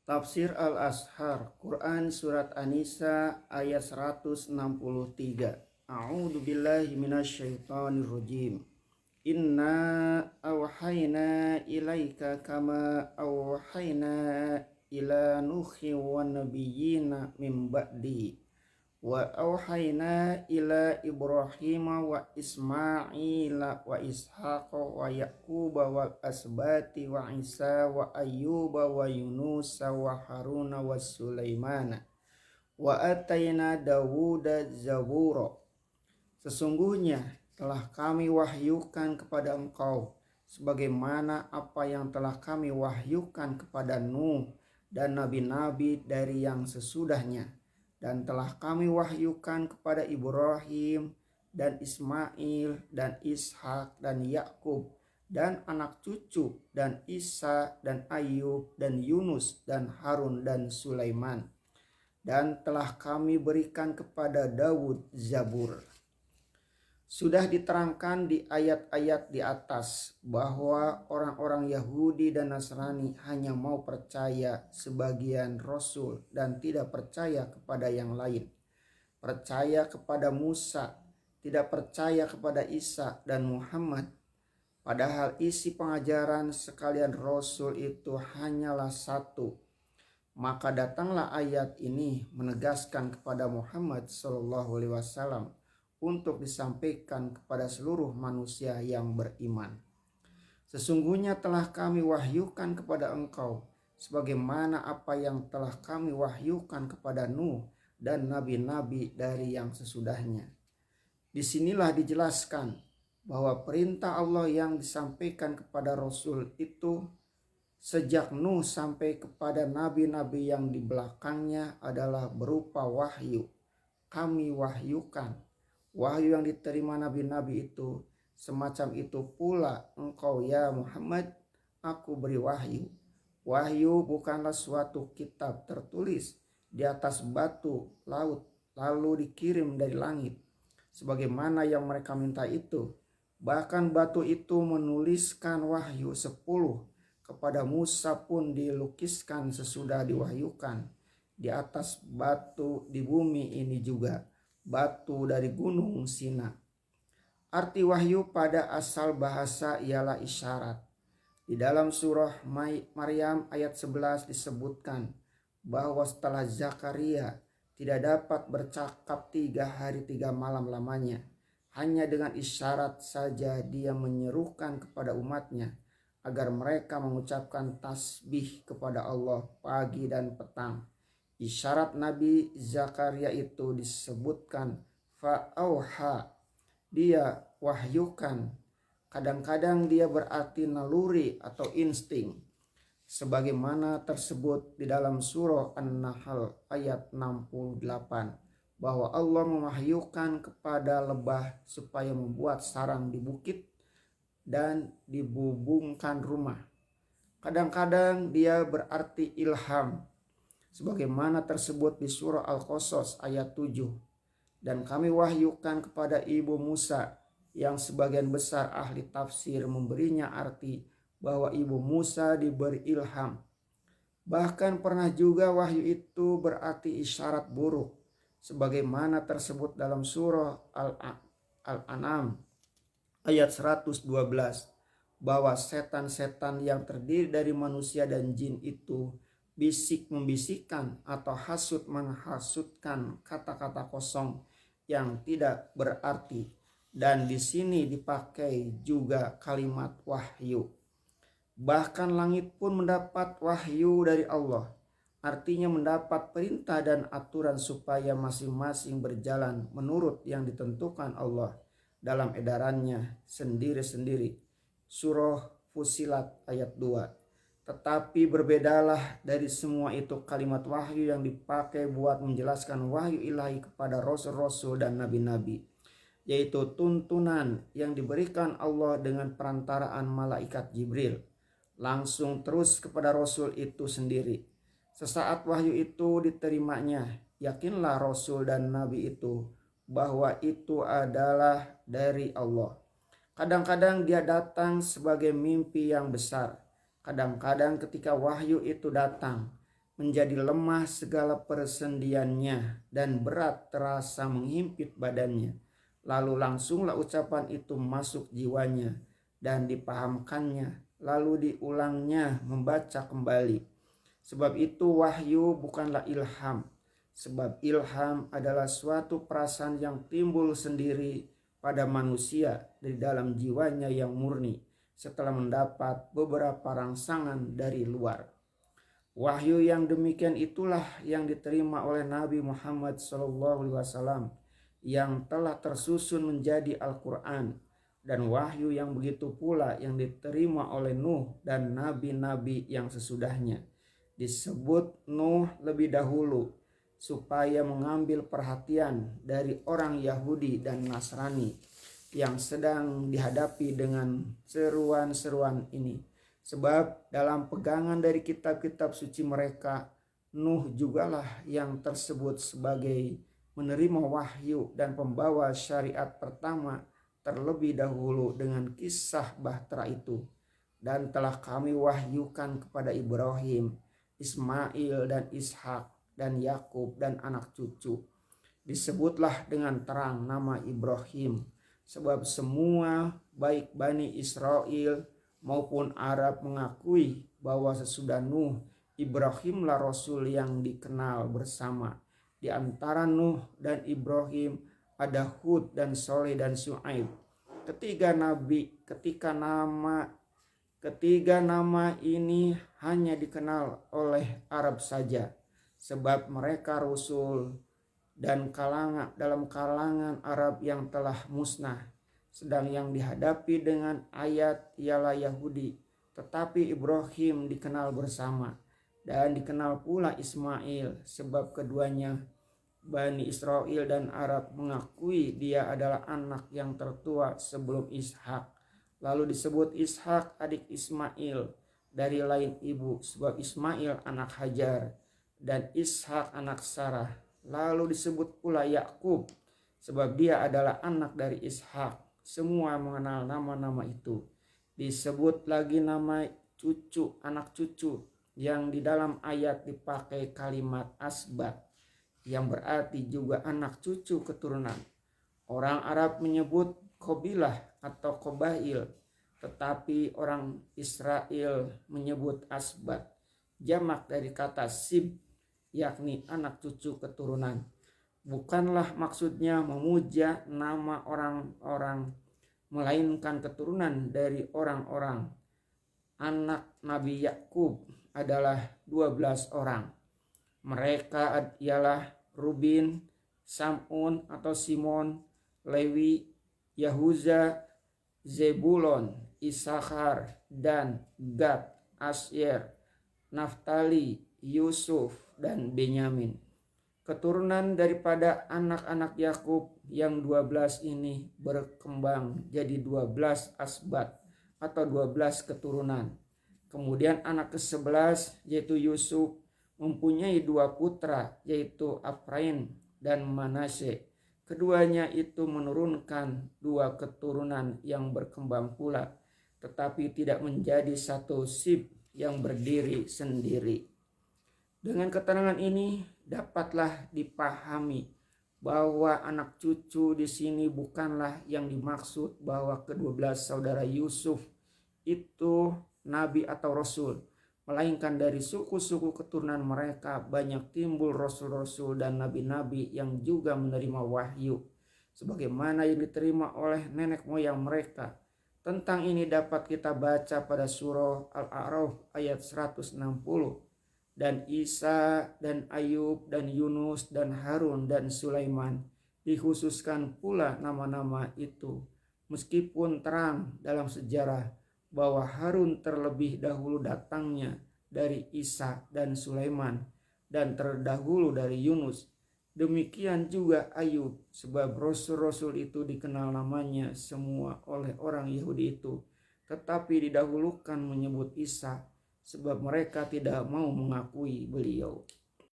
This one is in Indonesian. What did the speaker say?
Tafsir Al-Ashar, Quran Surat An-Nisa ayat 163. A'udzu billahi minasyaitonir rajim. Inna awhayna ilaika kama awhayna ila Nuhi wa nabiyyina min ba'di. Wa auhayna ila Ibrahim wa Ismaila wa Ishaq wa Yaqub wal asbati wa Isa wa Ayyuba wa Yunus wa Haruna wa Sulaimana wa atayna Dawuda zabura. Sesungguhnya telah kami wahyukan kepada engkau sebagaimana apa yang telah kami wahyukan kepada Nuh dan nabi-nabi dari yang sesudahnya, dan telah kami wahyukan kepada Ibrahim dan Ismail dan Ishak dan Yakub dan anak cucu dan Isa dan Ayub dan Yunus dan Harun dan Sulaiman, dan telah kami berikan kepada Daud Zabur. Sudah diterangkan di ayat-ayat di atas bahwa orang-orang Yahudi dan Nasrani hanya mau percaya sebagian Rasul dan tidak percaya kepada yang lain. Percaya kepada Musa, tidak percaya kepada Isa dan Muhammad. Padahal isi pengajaran sekalian Rasul itu hanyalah satu. Maka datanglah ayat ini menegaskan kepada Muhammad SAW untuk disampaikan kepada seluruh manusia yang beriman. Sesungguhnya telah kami wahyukan kepada engkau sebagaimana apa yang telah kami wahyukan kepada Nuh dan nabi-nabi dari yang sesudahnya. Disinilah dijelaskan bahwa perintah Allah yang disampaikan kepada Rasul itu sejak Nuh sampai kepada nabi-nabi yang di belakangnya adalah berupa wahyu. Kami wahyukan. Wahyu yang diterima nabi-nabi itu semacam itu pula engkau ya Muhammad, aku beri wahyu. Wahyu bukanlah suatu kitab tertulis di atas batu laut lalu dikirim dari langit sebagaimana yang mereka minta itu. Bahkan batu itu menuliskan wahyu 10 kepada Musa pun dilukiskan sesudah diwahyukan di atas batu di bumi ini juga, batu dari gunung Sina. Arti wahyu pada asal bahasa ialah isyarat. Di dalam surah Maryam ayat 11 disebutkan bahwa setelah Zakaria tidak dapat bercakap 3 hari 3 malam lamanya, hanya dengan isyarat saja dia menyerukan kepada umatnya agar mereka mengucapkan tasbih kepada Allah pagi dan petang. Isyarat Nabi Zakaria itu disebutkan fa'auha, dia wahyukan. Kadang-kadang dia berarti naluri atau insting, sebagaimana tersebut di dalam surah An-Nahl ayat 68 bahwa Allah mewahyukan kepada lebah supaya membuat sarang di bukit dan dibubungkan rumah. Kadang-kadang dia berarti ilham, sebagaimana tersebut di surah Al-Qasas ayat 7. Dan kami wahyukan kepada ibu Musa, yang sebagian besar ahli tafsir memberinya arti bahwa ibu Musa diberi ilham. Bahkan pernah juga wahyu itu berarti isyarat buruk, sebagaimana tersebut dalam surah Al-An'am ayat 112 bahwa setan-setan yang terdiri dari manusia dan jin itu bisik membisikkan atau hasut menghasutkan kata-kata kosong yang tidak berarti, dan di sini dipakai juga kalimat wahyu. Bahkan langit pun mendapat wahyu dari Allah, artinya mendapat perintah dan aturan supaya masing-masing berjalan menurut yang ditentukan Allah dalam edarannya sendiri-sendiri. Surah Fusilat ayat 2. Tetapi berbedalah dari semua itu kalimat wahyu yang dipakai buat menjelaskan wahyu ilahi kepada rasul-rasul dan nabi-nabi, yaitu tuntunan yang diberikan Allah dengan perantaraan malaikat Jibril langsung terus kepada rasul itu sendiri. Sesaat wahyu itu diterimanya, yakinlah rasul dan nabi itu bahwa itu adalah dari Allah. Kadang-kadang dia datang sebagai mimpi yang besar. Kadang-kadang ketika wahyu itu datang, menjadi lemah segala persendiannya dan berat terasa menghimpit badannya. Lalu langsunglah ucapan itu masuk jiwanya dan dipahamkannya, lalu diulangnya membaca kembali. Sebab itu wahyu bukanlah ilham, sebab ilham adalah suatu perasaan yang timbul sendiri pada manusia dari dalam jiwanya yang murni setelah mendapat beberapa rangsangan dari luar. Wahyu yang demikian itulah yang diterima oleh Nabi Muhammad SAW yang telah tersusun menjadi Al-Quran, dan wahyu yang begitu pula yang diterima oleh Nuh dan nabi-nabi yang sesudahnya. Disebut Nuh lebih dahulu supaya mengambil perhatian dari orang Yahudi dan Nasrani yang sedang dihadapi dengan seruan-seruan ini. Sebab dalam pegangan dari kitab-kitab suci mereka, Nuh jugalah yang tersebut sebagai menerima wahyu dan pembawa syariat pertama terlebih dahulu dengan kisah bahtera itu. Dan telah kami wahyukan kepada Ibrahim, Ismail dan Ishak dan Yakub dan anak cucu. Disebutlah dengan terang nama Ibrahim, sebab semua baik Bani Israel maupun Arab mengakui bahwa sesudah Nuh, Ibrahimlah Rasul yang dikenal bersama. Di antara Nuh dan Ibrahim ada Hud dan Soleh dan Syuaib. Ketiga nama ini hanya dikenal oleh Arab saja, sebab mereka Rasul dan dalam kalangan Arab yang telah musnah. Sedang yang dihadapi dengan ayat ialah Yahudi, tetapi Ibrahim dikenal bersama, dan dikenal pula Ismail, sebab keduanya Bani Israel dan Arab mengakui dia adalah anak yang tertua sebelum Ishak. Lalu disebut Ishak adik Ismail dari lain ibu, sebab Ismail anak Hajar dan Ishak anak Sarah. Lalu disebut pula Yakub, sebab dia adalah anak dari Ishak. Semua mengenal nama-nama itu. Disebut lagi nama cucu, anak cucu, yang di dalam ayat dipakai kalimat asbat, yang berarti juga anak cucu keturunan. Orang Arab menyebut Qabilah atau Qabail, tetapi orang Israel menyebut asbat, jamak dari kata sib, yakni anak cucu keturunan. Bukanlah maksudnya memuja nama orang-orang, melainkan keturunan dari orang-orang. Anak Nabi Yakub adalah 12 orang. Mereka ialah Rubin, Samun atau Simon, Lewi, Yahuza, Zebulon, Issakhar, dan Gad, Asyer, Naftali, Yusuf, dan Benyamin. Keturunan daripada anak-anak Yakub yang 12 ini berkembang jadi 12 asbat atau 12 keturunan. Kemudian anak ke-11 yaitu Yusuf mempunyai 2 putra yaitu Efraim dan Manasye. Keduanya itu menurunkan 2 keturunan yang berkembang pula, tetapi tidak menjadi satu sib yang berdiri sendiri. Dengan keterangan ini dapatlah dipahami bahwa anak cucu di sini bukanlah yang dimaksud bahwa ke-12 saudara Yusuf itu nabi atau rasul, melainkan dari suku-suku keturunan mereka banyak timbul rasul-rasul dan nabi-nabi yang juga menerima wahyu, sebagaimana yang diterima oleh nenek moyang mereka. Tentang ini dapat kita baca pada surah Al-A'raf ayat 160. Dan Isa dan Ayub dan Yunus dan Harun dan Sulaiman dikhususkan pula nama-nama itu, meskipun terang dalam sejarah bahwa Harun terlebih dahulu datangnya dari Isa dan Sulaiman dan terdahulu dari Yunus. Demikian juga Ayub, sebab rasul-rasul itu dikenal namanya semua oleh orang Yahudi itu, tetapi didahulukan menyebut Isa, sebab mereka tidak mau mengakui beliau.